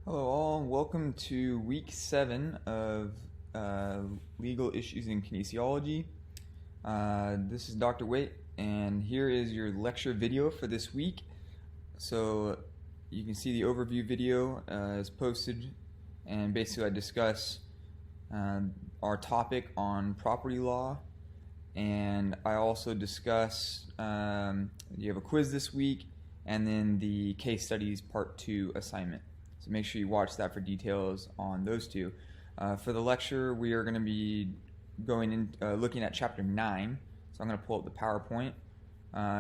Hello, all. Welcome to week 7 of Legal Issues in Kinesiology. This is Dr. Waite, and here is your lecture video for this week. So you can see the overview video is posted, and basically I discuss our topic on property law, and I also discuss you have a quiz this week, and then the case studies part 2 assignment. So make sure you watch that for details on those two. For the lecture, we are going to be going in, looking at Chapter 9. So I'm going to pull up the PowerPoint.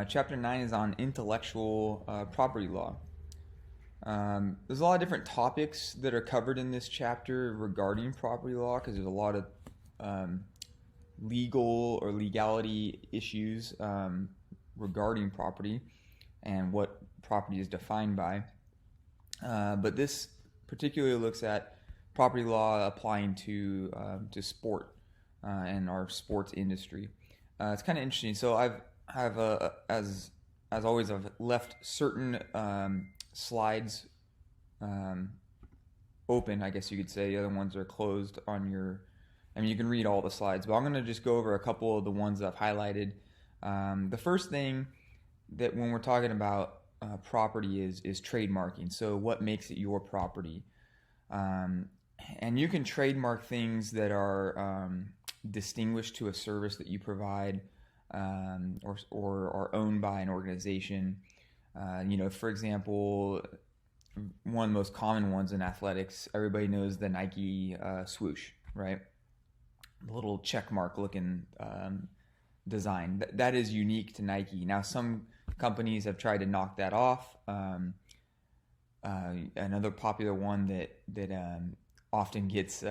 Chapter 9 is on intellectual property law. There's a lot of different topics that are covered in this chapter regarding property law because there's a lot of legal or legality issues regarding property and what property is defined by. But this particularly looks at property law applying to sport and our sports industry. It's kind of interesting. So I've as always, I've left certain slides open, I guess you could say. The other ones are closed on your. I mean, you can read all the slides, but I'm going to just go over a couple of the ones that I've highlighted. The first thing that when we're talking about property is trademarking. So what makes it your property? And you can trademark things that are distinguished to a service that you provide or are owned by an organization. For example, one of the most common ones in athletics, everybody knows the Nike swoosh, right? The little check mark looking design. That is unique to Nike. Now, some companies have tried to knock that off. Another popular one that often gets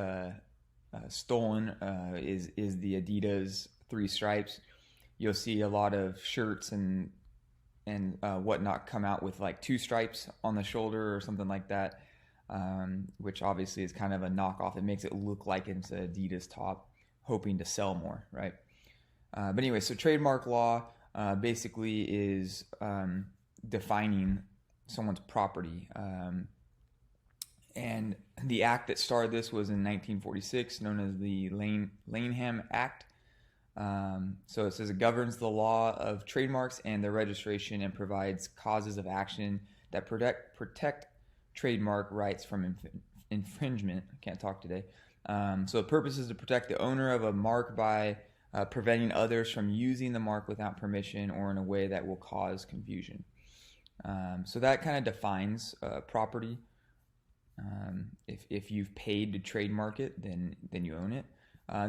stolen is the Adidas 3 stripes. You'll see a lot of shirts and whatnot come out with like 2 stripes on the shoulder or something like that, which obviously is kind of a knockoff. It makes it look like it's an Adidas top, hoping to sell more, right? But anyway, so trademark law basically is defining someone's property. And the act that started this was in 1946, known as the Lanham Act. So it says it governs the law of trademarks and their registration and provides causes of action that protect trademark rights from infringement. I can't talk today. So the purpose is to protect the owner of a mark by preventing others from using the mark without permission or in a way that will cause confusion. So that kind of defines property. If you've paid to trademark it, then you own it.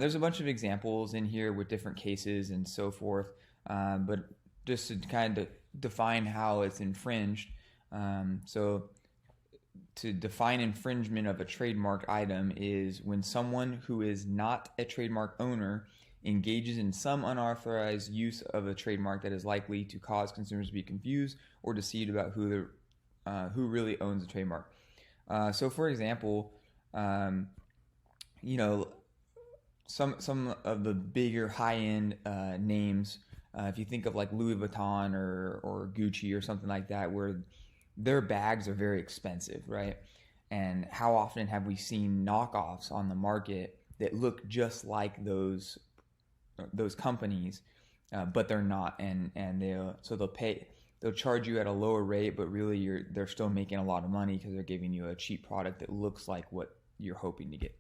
There's a bunch of examples in here with different cases and so forth, but just to kind of define how it's infringed. So to define infringement of a trademark item is when someone who is not a trademark owner engages in some unauthorized use of a trademark that is likely to cause consumers to be confused or deceived about who really owns the trademark. So, for example, some of the bigger high-end names, if you think of like Louis Vuitton or Gucci or something like that, where their bags are very expensive, right? And how often have we seen knockoffs on the market that look just like those companies, but they're not, and they'll charge you at a lower rate, but really they're still making a lot of money because they're giving you a cheap product that looks like what you're hoping to get.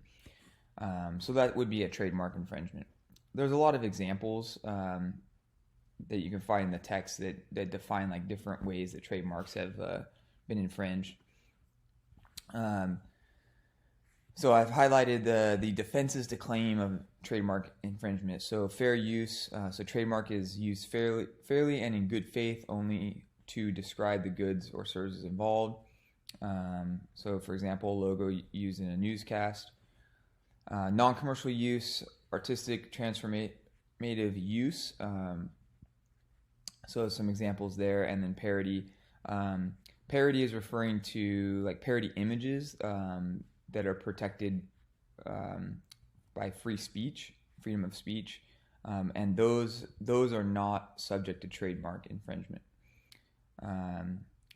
So that would be a trademark infringement. There's a lot of examples that you can find in the text that define like different ways that trademarks have been infringed. So I've highlighted the defenses to claim of trademark infringement. So fair use. So trademark is used fairly and in good faith only to describe the goods or services involved. So for example, logo used in a newscast. Non-commercial use, artistic transformative use. So some examples there, and then parody. Parody is referring to like parody images that are protected by freedom of speech, and those are not subject to trademark infringement.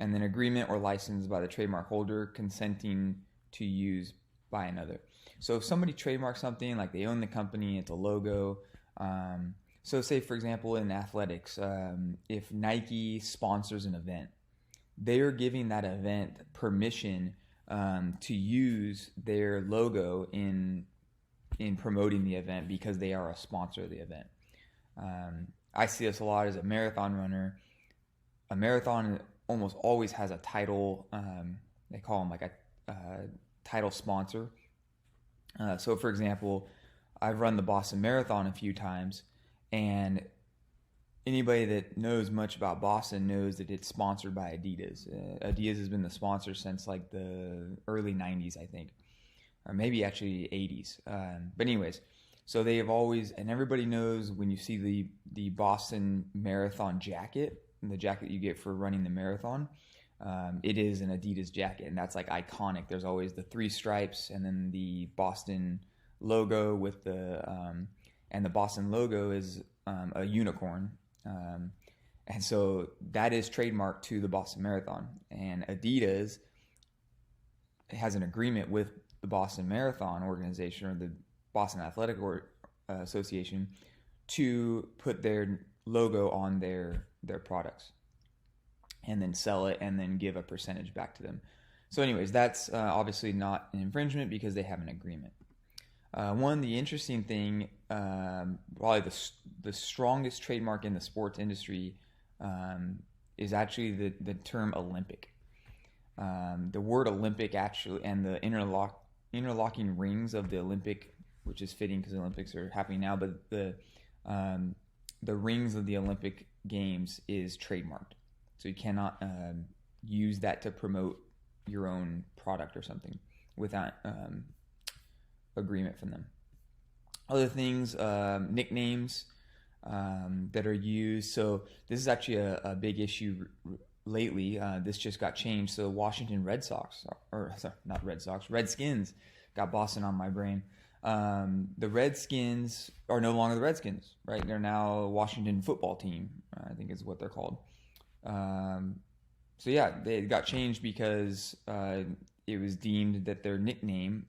And then agreement or license by the trademark holder consenting to use by another. So if somebody trademarks something, like they own the company, it's a logo. So say, for example, in athletics, if Nike sponsors an event, they are giving that event permission to use their logo in promoting the event because they are a sponsor of the event. I see this a lot as a marathon runner. A marathon almost always has a title. They call them like a title sponsor. So, for example, I've run the Boston Marathon a few times, and anybody that knows much about Boston knows that it's sponsored by Adidas. Adidas has been the sponsor since like the early 90s, I think, or maybe actually 80s. But anyways, so they have always, and everybody knows when you see the Boston Marathon jacket, the jacket you get for running the marathon, it is an Adidas jacket, and that's like iconic. There's always the 3 stripes and then the Boston logo with and the Boston logo is a unicorn. And so that is trademarked to the Boston Marathon, and Adidas has an agreement with the Boston Marathon organization or the Boston Athletic Association to put their logo on their products and then sell it and then give a percentage back to them. So anyways, that's obviously not an infringement because they have an agreement. The interesting thing, probably the strongest trademark in the sports industry is actually the term Olympic. The word Olympic actually, and the interlocking rings of the Olympic, which is fitting because the Olympics are happening now, but the rings of the Olympic Games is trademarked. So you cannot use that to promote your own product or something without agreement from them. Other things, nicknames that are used. So this is actually a big issue lately. This just got changed. So Washington Red Sox, or sorry, not Red Sox, Redskins, got Boston on my brain. The Redskins are no longer the Redskins, right? They're now Washington Football Team, I think is what they're called. So yeah, they got changed because it was deemed that their nickname,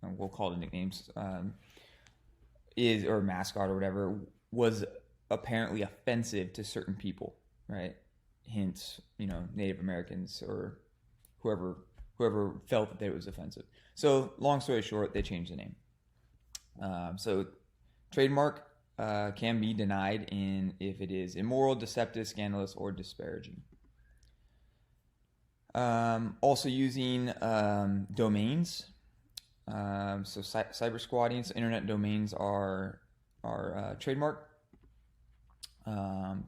we'll call it nicknames, or mascot or whatever, was apparently offensive to certain people, right? Hence, Native Americans or whoever felt that it was offensive. So long story short, they changed the name. So trademark can be denied if it is immoral, deceptive, scandalous, or disparaging. Also using domains. So cyber squatting, so internet domains are trademark.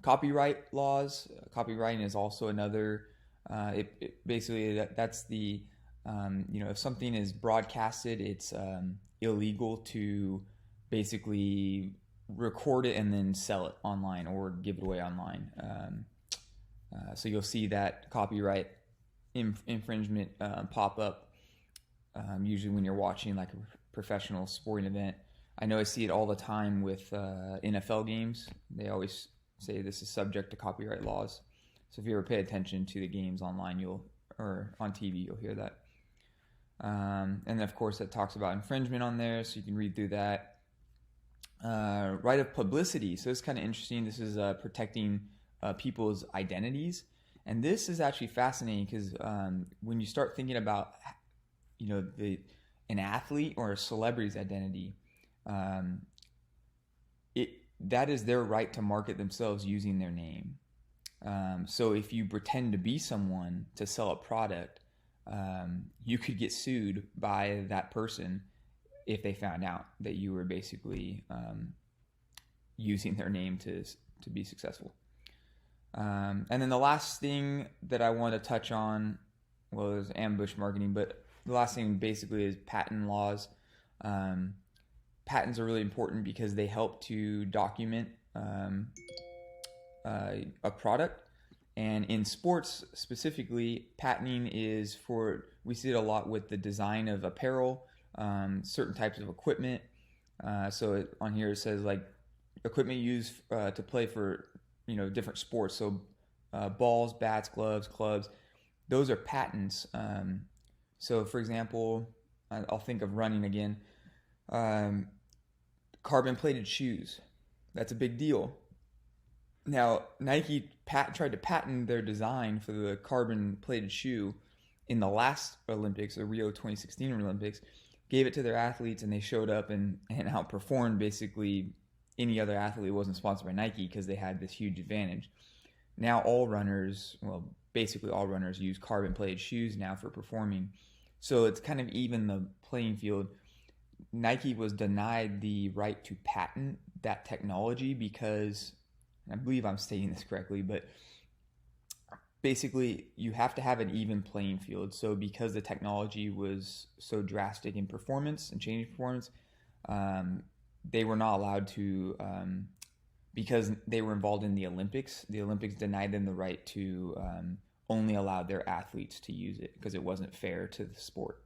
Copyright laws. Copywriting is also another. Basically that's the if something is broadcasted, it's illegal to basically record it and then sell it online or give it away online. So you'll see that copyright infringement pop up usually when you're watching like a professional sporting event. I know I see it all the time with NFL games. They always say this is subject to copyright laws. So if you ever pay attention to the games online, or on TV, you'll hear that. And then of course that talks about infringement on there, so you can read through that. Right of publicity. So it's kind of interesting. This is protecting people's identities, and this is actually fascinating because when you start thinking about an athlete or a celebrity's identity, that is their right to market themselves using their name. So if you pretend to be someone to sell a product, you could get sued by that person if they found out that you were basically using their name to be successful. And then the last thing that I want to touch on, is ambush marketing, but the last thing basically is patent laws. Patents are really important because they help to document a product. And in sports specifically, patenting is we see it a lot with the design of apparel, certain types of equipment. So on here it says like equipment used to play for different sports. So balls, bats, gloves, clubs, those are patents So, for example, I'll think of running again. Um, Carbon-plated shoes. That's a big deal. Now, Nike tried to patent their design for the carbon-plated shoe in the last Olympics, the Rio 2016 Olympics, gave it to their athletes, and they showed up and outperformed basically any other athlete who wasn't sponsored by Nike because they had this huge advantage. Now all runners, well, basically all runners use carbon-plated shoes now for performing. So it's kind of even the playing field. Nike was denied the right to patent that technology because, and I believe I'm stating this correctly, but basically you have to have an even playing field. So because the technology was so drastic in performance and changing performance, they were not allowed to, because they were involved in the Olympics denied them the right to only allow their athletes to use it because it wasn't fair to the sport.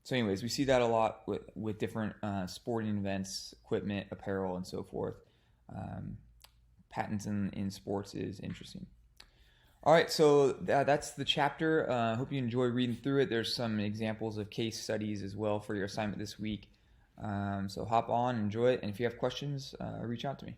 So anyways, we see that a lot with different sporting events, equipment, apparel, and so forth. Patents in sports is interesting. All right, so that's the chapter. I hope you enjoy reading through it. There's some examples of case studies as well for your assignment this week. So hop on, enjoy it, and if you have questions, reach out to me.